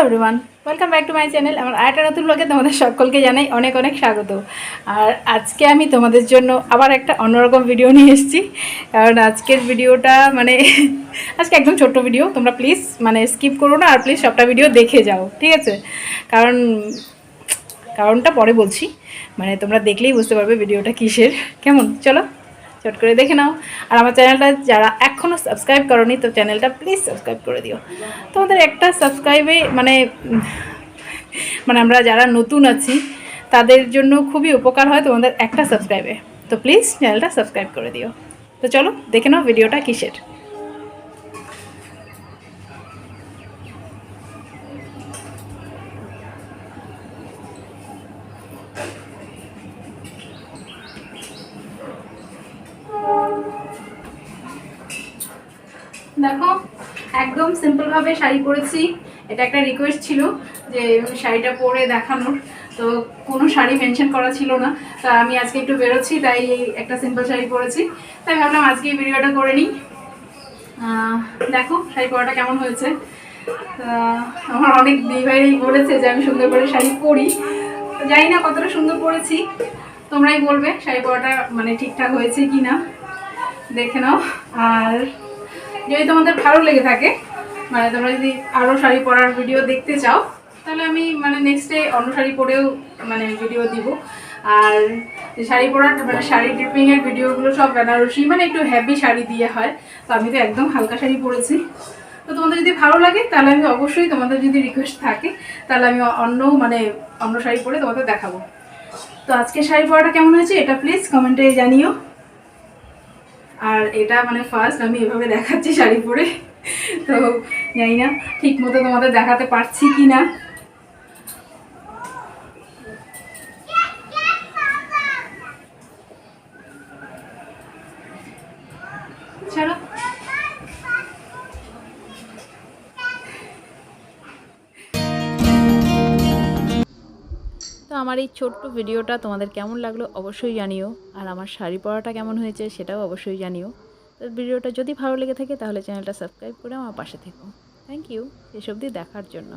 Everyone, welcome back to my channel. আমার আরেকটা নতুন ব্লগে তোমাদের সকলকে জানাই অনেক অনেক স্বাগত। আর আজকে আমি তোমাদের জন্য আবার একটা অন্যরকম ভিডিও নিয়ে এসেছি। কারণ আজকের ভিডিওটা আজকে একদম ছোট্ট ভিডিও, তোমরা প্লিজ স্কিপ করো না, আর প্লিজ সবটা ভিডিও দেখে যাও, ঠিক আছে? কারণটা পরে বলছি, তোমরা দেখলেই বুঝতে পারবে ভিডিওটা কিসের। কেমন, চলো চট করে দেখে নাও। আর আমার চ্যানেলটা যারা এখনও সাবস্ক্রাইব করোনি, তো চ্যানেলটা প্লিজ সাবস্ক্রাইব করে দিও। তোমাদের একটা সাবস্ক্রাইবে আমরা যারা নতুন আছি তাদের জন্য খুবই উপকার হয় তোমাদের একটা সাবস্ক্রাইবে। তো প্লিজ চ্যানেলটা সাবস্ক্রাইব করে দিও। তো চলো দেখে নাও ভিডিওটা কিসের। দেখো, একদম সিম্পলভাবে শাড়ি পরেছি। এটা একটা রিকোয়েস্ট ছিল যে শাড়িটা পরে দেখানোর, তো কোনো শাড়ি মেনশন করা ছিল না। তা আমি আজকে একটু বেরোচ্ছি, তাই একটা সিম্পল শাড়ি পরেছি। তাই ভাবলাম আজকে এই ভিডিওটা করে নিই। দেখো শাড়ি পরাটা কেমন হয়েছে। আমার অনেক দিদিভাই বলেছে যে আমি সুন্দর করে শাড়ি পরি, তো জানি না কতটা সুন্দর পরেছি, তোমরাই বলবে শাড়ি পরাটা ঠিকঠাক হয়েছে কি না, দেখে নাও। আর যদি তোমাদের ভালো লেগে থাকে, তোমরা যদি আরও শাড়ি পরার ভিডিও দেখতে চাও, তাহলে আমি নেক্সট ডে অন্য শাড়ি পরেও ভিডিও দিব। আর শাড়ি পরার শাড়ি ড্রিপিংয়ের ভিডিওগুলো সব বেনারসি একটু হেভি শাড়ি দিয়ে হয়, তো আমি তো একদম হালকা শাড়ি পরেছি। তো তোমাদের যদি ভালো লাগে তাহলে আমি অবশ্যই, তোমাদের যদি রিকোয়েস্ট থাকে তাহলে আমি অন্য শাড়ি পরে তোমাদের দেখাবো। তো আজকে শাড়ি পরাটা কেমন হয়েছে এটা প্লিজ কমেন্টে জানিও। আর এটা ফার্স্ট আমি এভাবে দেখাচ্ছি শাড়ি পরে, তো জানি না ঠিক মতো তোমাদের দেখাতে পারছি কি না। চলো তো আমার এই ছোট্ট ভিডিওটা তোমাদের কেমন লাগলো অবশ্যই জানিও, আর আমার শাড়ি পরাটা কেমন হয়েছে সেটাও অবশ্যই জানিও। তো ভিডিওটা যদি ভালো লেগে থাকে তাহলে চ্যানেলটা সাবস্ক্রাইব করে আমার পাশে থেকো। থ্যাংক ইউ শেষ অবধি দেখার জন্য।